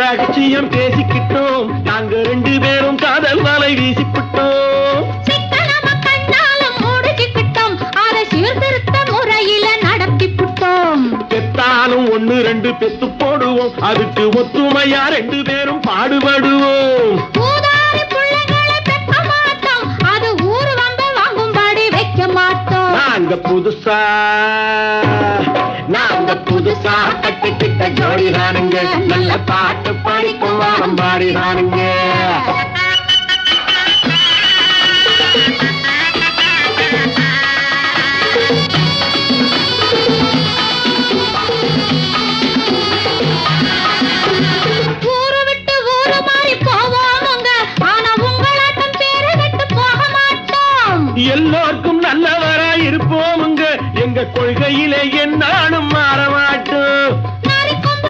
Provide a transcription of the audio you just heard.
ரகசியம் பேசிக்கிட்டோம், நாங்க 2 பேரும் காதல் வலை வீசிக்கிட்டோம். சிக்கனமா கண்ணாலும் முடிச்சுக்கிட்டோம், அதை சீர்திருத்த முறையில நடத்திவிட்டோம். பெத்தாலும் 1 2 பெத்து போடுவோம், அதுக்கு ஒத்துமையா 2 பேரும் பாடுபடுவோம். ஊதாரி பிள்ளைகளை பெக்க மாட்டோம், அது ஊரு வந்து வாங்கும்படி வைக்க மாட்டோம். நாங்க புதுசா கட்டிக்கிட்ட ஜோடிதானுங்க, நல்ல பாட்டு படிக்கும் வாரம் பாடிதானுங்க.